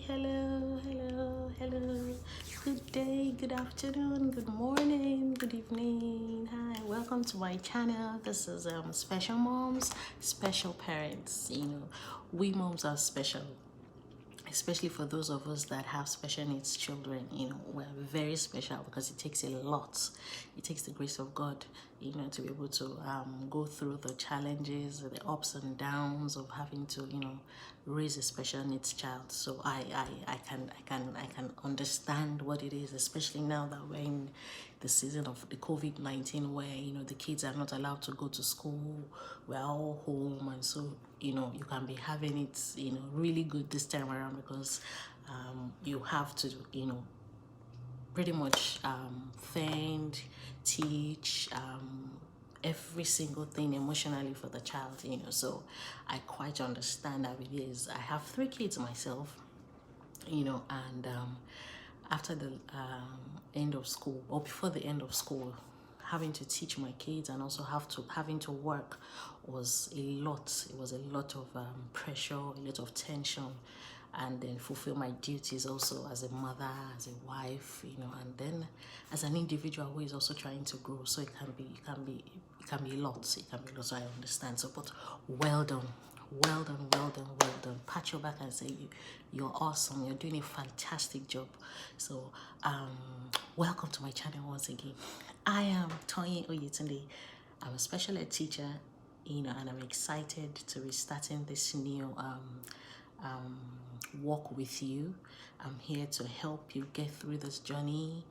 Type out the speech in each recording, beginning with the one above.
hello. Good day, good afternoon, good morning, good evening. Hi, welcome to my channel. This is Special Moms, Special Parents. We moms are special, especially for those of us that have special needs children. We're very special because it takes a lot. It takes the grace of God, to be able to go through the challenges, the ups and downs of having to, raise a special needs child. So I can understand what it is, especially now that we're in the season of the COVID-19, where the kids are not allowed to go to school. We're all home, and so you can be having it really good this time around because you have to pretty much fend, teach, every single thing emotionally for the child. So I quite understand how it is. I have 3 kids myself, and after the end of school, or before the end of school, having to teach my kids and also having to work was a lot. It was a lot of pressure, a lot of tension, and then fulfill my duties also as a mother, as a wife, and then as an individual who is also trying to grow. So it can be a lot. So I understand. So, but well done. Well done, well done, well done. Pat your back and say you're awesome. You're doing a fantastic job. So, welcome to my channel once again. I am Tonye Oyetunde. I'm a special ed teacher, and I'm excited to be starting this new walk with you. I'm here to help you get through this journey,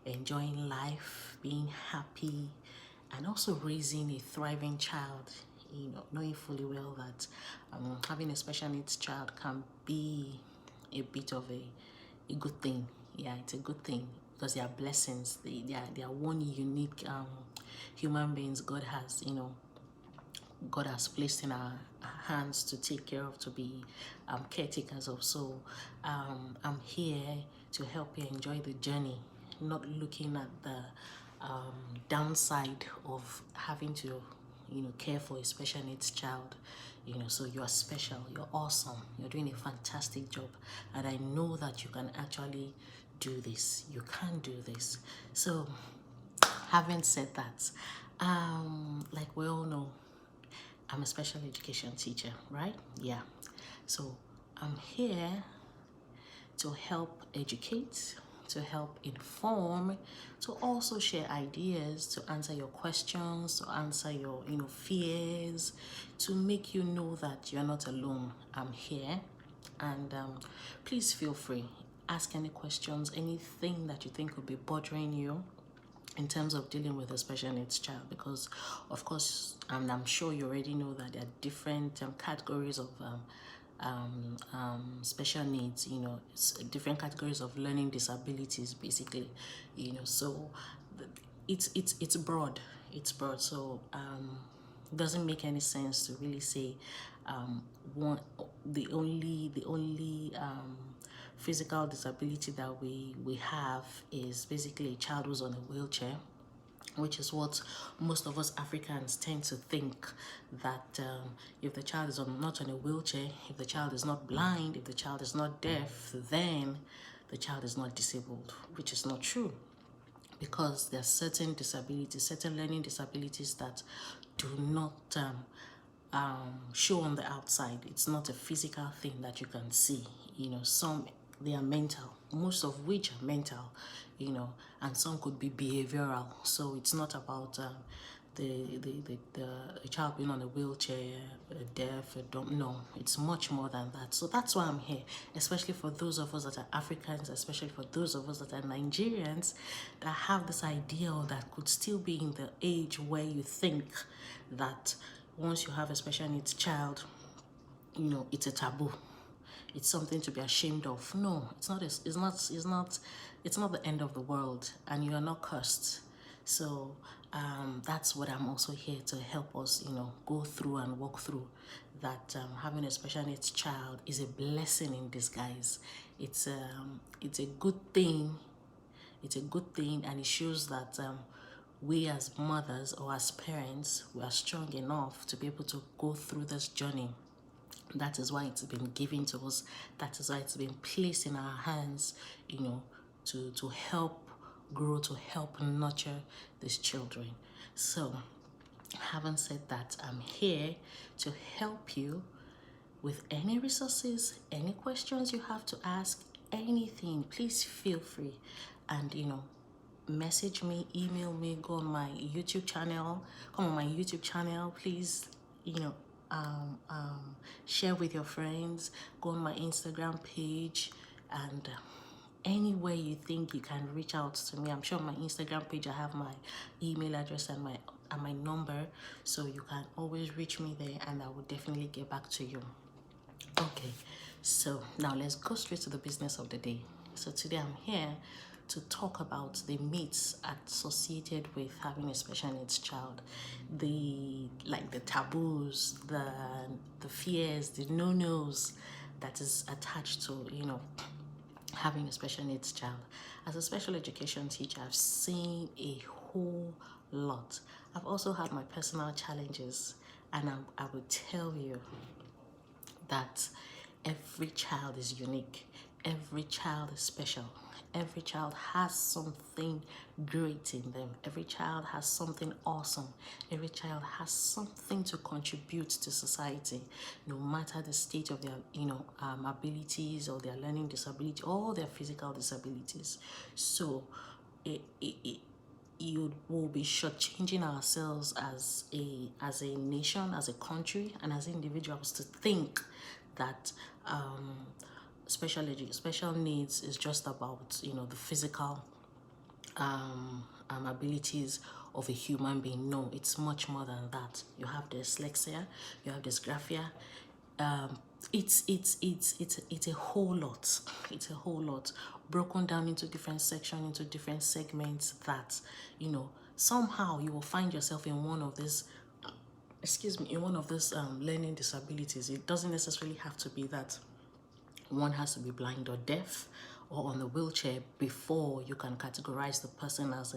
enjoying life, being happy, and also raising a thriving child. Knowing fully well that having a special needs child can be a bit of a good thing. Yeah, it's a good thing because they are blessings. They are one unique human beings God has placed in our hands to take care of, to be caretakers of. So I'm here to help you enjoy the journey, not looking at the downside of having to care for a special needs child. So you are special, you're awesome, you're doing a fantastic job, and I know that you can actually do this. You can do this. So having said that, like we all know, I'm a special education teacher, right? Yeah. So I'm here to help educate, to help inform, to also share ideas, to answer your questions, to answer your fears, to make you know that you're not alone. I'm here, and please feel free. Ask any questions, anything that you think would be bothering you in terms of dealing with a special needs child, because of course, and I'm sure you already know that there are different categories of special needs. It's different categories of learning disabilities, basically. So it's broad. It's broad. So it doesn't make any sense to really say the only physical disability that we have is basically a child who's on a wheelchair, which is what most of us Africans tend to think, that if the child is not on a wheelchair, if the child is not blind, if the child is not deaf, then the child is not disabled, which is not true, because there are certain disabilities, certain learning disabilities that do not show on the outside. It's not a physical thing that you can see. Some, they are mental, most of which are mental, and some could be behavioral. So it's not about the child being on a wheelchair, deaf, dumb. No, it's much more than that. So that's why I'm here, especially for those of us that are Africans, especially for those of us that are Nigerians, that have this ideal that could still be in the age where you think that once you have a special needs child, it's a taboo. It's something to be ashamed of. No, it's not. It's not the end of the world, and you are not cursed. So that's what I'm also here to help us, go through and walk through. That having a special needs child is a blessing in disguise. It's a good thing. It's a good thing, and it shows that we as mothers or as parents, we are strong enough to be able to go through this journey. That is why it's been given to us. That is why it's been placed in our hands, to help grow, to help nurture these children. So, having said that, I'm here to help you with any resources, any questions you have to ask, anything. Please feel free, and message me, email me, go on my YouTube channel, come on my YouTube channel, please, share with your friends, go on my Instagram page, and anywhere you think you can reach out to me. I'm sure on my Instagram page I have my email address and my number, so you can always reach me there, and I will definitely get back to you. Okay, so now let's go straight to the business of the day. So today I'm here to talk about the myths associated with having a special needs child, the taboos, the fears, the no-nos that is attached to having a special needs child. As a special education teacher, I've seen a whole lot. I've also had my personal challenges, and I will tell you that every child is unique, every child is special, every child has something great in them, every child has something awesome, every child has something to contribute to society, no matter the state of their abilities or their learning disability or their physical disabilities. So you will be shortchanging ourselves as a nation, as a country, and as individuals to think that special needs is just about the physical abilities of a human being. No, it's much more than that. You have dyslexia, you have dysgraphia. It's a whole lot. It's a whole lot broken down into different sections, into different segments that somehow you will find yourself in one of these learning disabilities. It doesn't necessarily have to be that one has to be blind or deaf or on a wheelchair before you can categorize the person as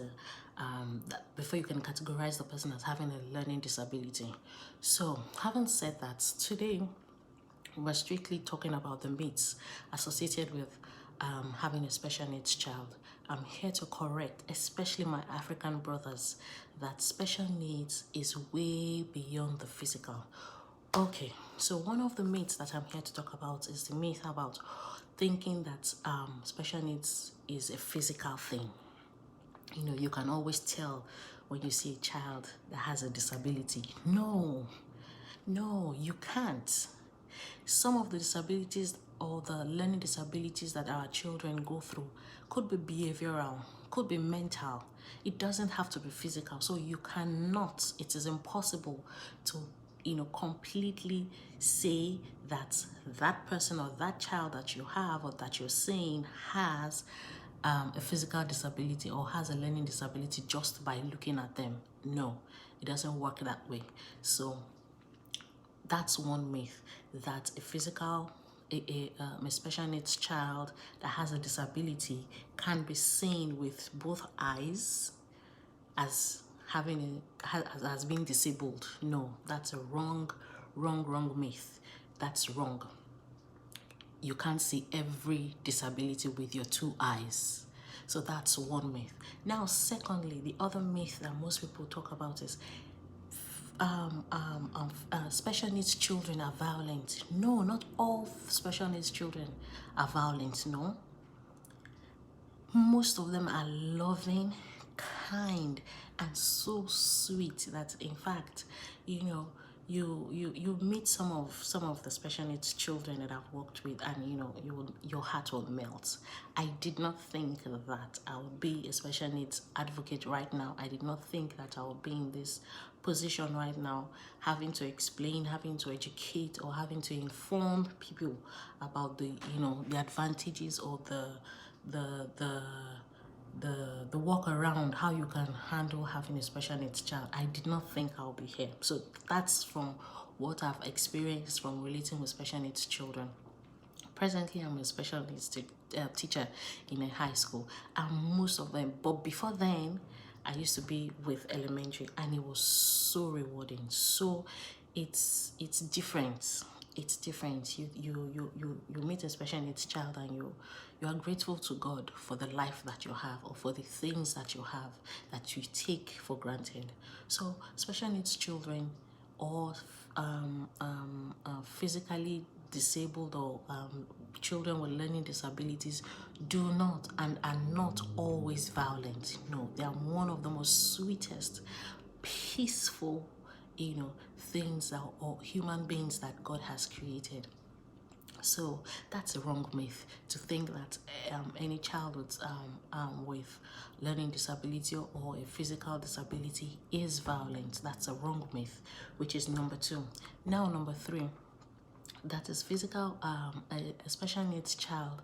having a learning disability. So, having said that, today we're strictly talking about the myths associated with having a special needs child. I'm here to correct, especially my African brothers, that special needs is way beyond the physical. Okay, so one of the myths that I'm here to talk about is the myth about thinking that special needs is a physical thing. You can always tell when you see a child that has a disability. No, you can't. Some of the disabilities or the learning disabilities that our children go through could be behavioral, could be mental. It doesn't have to be physical. So you cannot, it is impossible to completely say that that person or that child that you have or that you're saying has a physical disability or has a learning disability just by looking at them. No, it doesn't work that way. So that's one myth, that a special needs child that has a disability can be seen with both eyes as being disabled. No, that's a wrong myth. That's wrong. You can't see every disability with your two eyes. So that's one myth. Now, secondly, the other myth that most people talk about is special needs children are violent. No, not all special needs children are violent. No, most of them are loving, kind, and so sweet that, in fact, you meet some of the special needs children that I've worked with, and your heart will melt. I did not think that I would be a special needs advocate right now. I did not think that I would be in this position right now, having to explain, having to educate, or having to inform people about the advantages or the walk around how you can handle having a special needs child. I did not think I'll be here. So that's from what I've experienced from relating with special needs children. Presently, I'm a special needs teacher in a high school, and most of them, but before then, I used to be with elementary, and it was so rewarding. So it's different. it's different. You meet a special needs child, and you are grateful to God for the life that you have, or for the things that you have that you take for granted. So special needs children, or physically disabled, or children with learning disabilities, do not and are not always violent. No, they are one of the most sweetest, peaceful, things that, or human beings that God has created. So that's a wrong myth to think that any child with learning disability or a physical disability is violent. That's a wrong myth, which is number two. Now, number three, that is physical, a special needs child,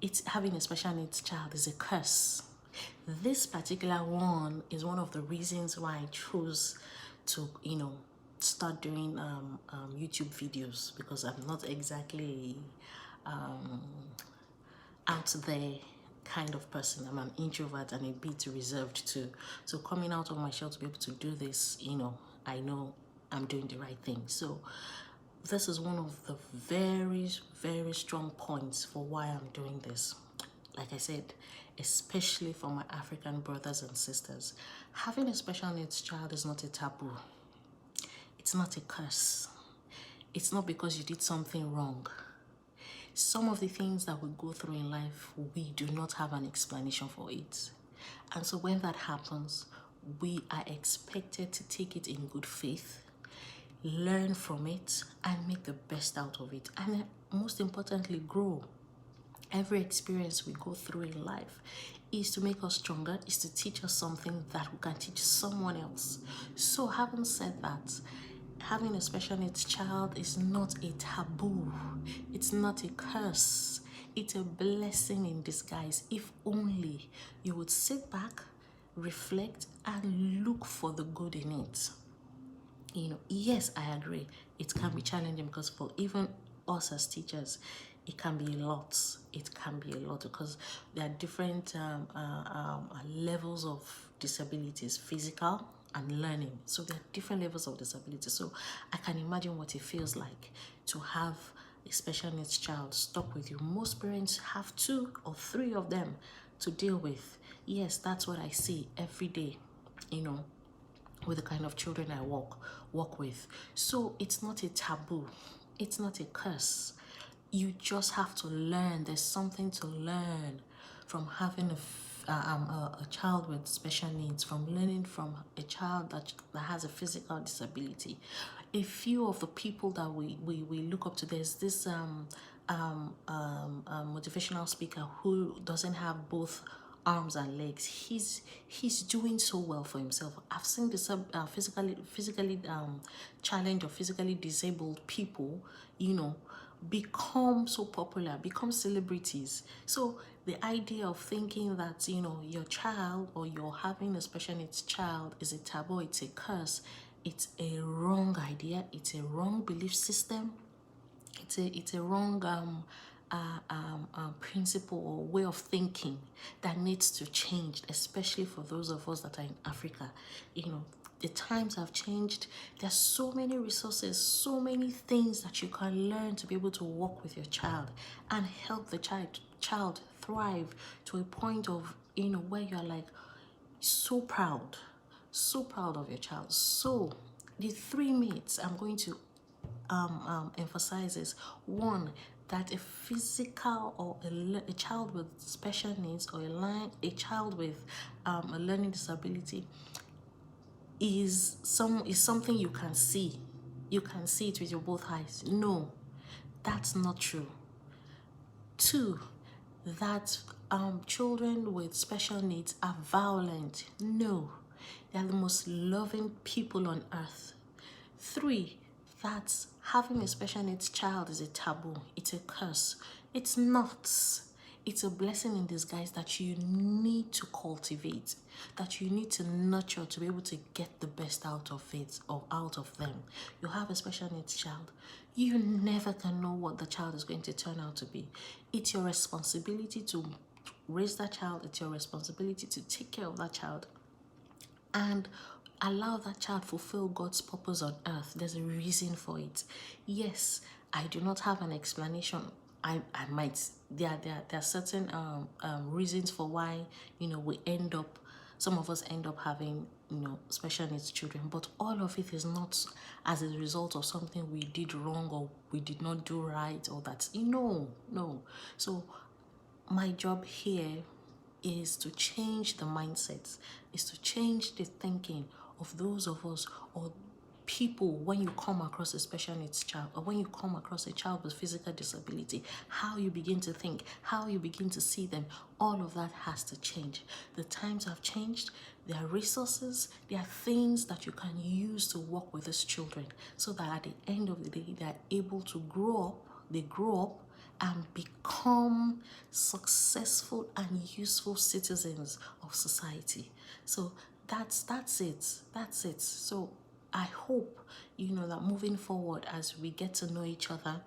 it's having a special needs child is a curse. This particular one is one of the reasons why I chose to, start doing YouTube videos, because I'm not exactly out there kind of person. I'm an introvert and a bit reserved too. So coming out of my shell to be able to do this, I know I'm doing the right thing. So this is one of the very, very strong points for why I'm doing this. Like I said, especially for my African brothers and sisters, having a special needs child is not a taboo. It's not a curse. It's not because you did something wrong. Some of the things that we go through in life, we do not have an explanation for it. And so when that happens, we are expected to take it in good faith, learn from it, and make the best out of it. And most importantly, grow. Every experience we go through in life is to make us stronger, is to teach us something that we can teach someone else. So having said that, having a special needs child is not a taboo. It's not a curse. It's a blessing in disguise. If only you would sit back, reflect, and look for the good in it. Yes, I agree. It can be challenging, because for even us as teachers, it can be a lot. It can be a lot, because there are different levels of disabilities, physical and learning. So there are different levels of disability. So I can imagine what it feels like to have a special needs child stuck with you. Most parents have 2 or 3 of them to deal with. Yes, that's what I see every day, with the kind of children I work with. So it's not a taboo. It's not a curse. You just have to learn. There's something to learn from having a child with special needs, from learning from a child that has a physical disability. A few of the people that we look up to, there's this motivational speaker who doesn't have both arms and legs. He's doing so well for himself. I've seen the physically challenged or physically disabled people, become so popular, become celebrities. So the idea of thinking that your child, or you're having a special needs child, is a taboo, it's a curse, it's a wrong idea, it's a wrong belief system, it's a wrong principle or way of thinking that needs to change, especially for those of us that are in Africa. The times have changed. There's so many resources, so many things that you can learn to be able to work with your child and help the child thrive to a point of where you're like so proud of your child. So the 3 myths I'm going to emphasizes: 1, that a physical or a child with special needs, or a child with a learning disability is something you can see. You can see it with your both eyes. No, that's not true. 2, that children with special needs are violent. No, they are the most loving people on earth. 3, that having a special needs child is a taboo. It's a curse. It's not. It's a blessing in disguise that you need to cultivate, that you need to nurture to be able to get the best out of it, or out of them. You have a special needs child. You never can know what the child is going to turn out to be. It's your responsibility to raise that child. It's your responsibility to take care of that child. And allow that child fulfill God's purpose on earth. There's a reason for it. Yes, I do not have an explanation. I might, there are certain reasons for why, we end up, some of us end up having, special needs children, but all of it is not as a result of something we did wrong or we did not do right, or that, no. So my job here is to change the mindsets, is to change the thinking of those of us, or people, when you come across a special needs child, or when you come across a child with physical disability, how you begin to think, how you begin to see them, all of that has to change. The times have changed. There are resources, there are things that you can use to work with these children, so that at the end of the day, they are able to grow up and become successful and useful citizens of society. So that's it. So I hope, that moving forward, as we get to know each other,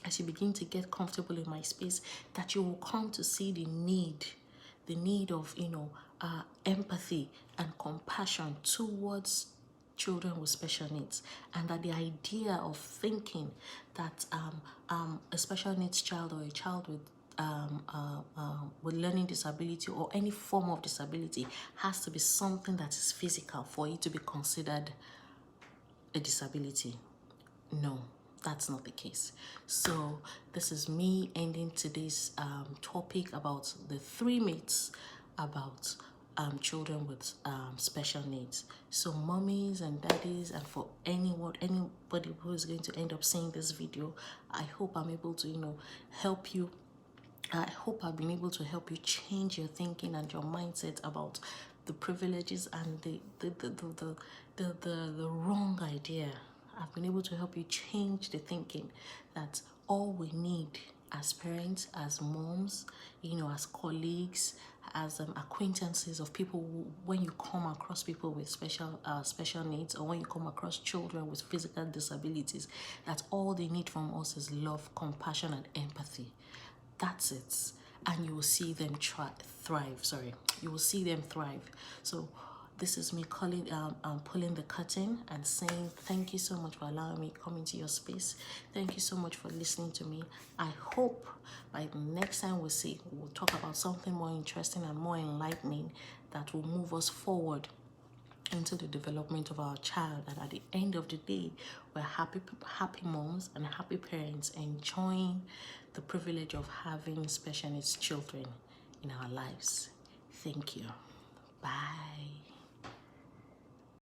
as you begin to get comfortable in my space, that you will come to see the need of, empathy and compassion towards children with special needs, and that the idea of thinking that a special needs child, or a child with learning disability or any form of disability, has to be something that is physical for it to be considered a disability. No, that's not the case. So this is me ending today's topic about the 3 myths about children with special needs. So mommies and daddies, and for anybody who is going to end up seeing this video, I hope I'm able to, help you. I hope I've been able to help you change your thinking and your mindset about the privileges and the wrong idea. I've been able to help you change the thinking that all we need as parents, as moms, as colleagues, as acquaintances of people when you come across people with special needs, or when you come across children with physical disabilities, that all they need from us is love, compassion, and empathy. That's it. And you will see them thrive. You will see them thrive. So this is me pulling the curtain and saying thank you so much for allowing me to come into your space. Thank you so much for listening to me. I hope by the next time we'll talk about something more interesting and more enlightening that will move us forward into the development of our child, and at the end of the day, we're happy moms and happy parents, enjoying the privilege of having special needs children in our lives. Thank you. Bye.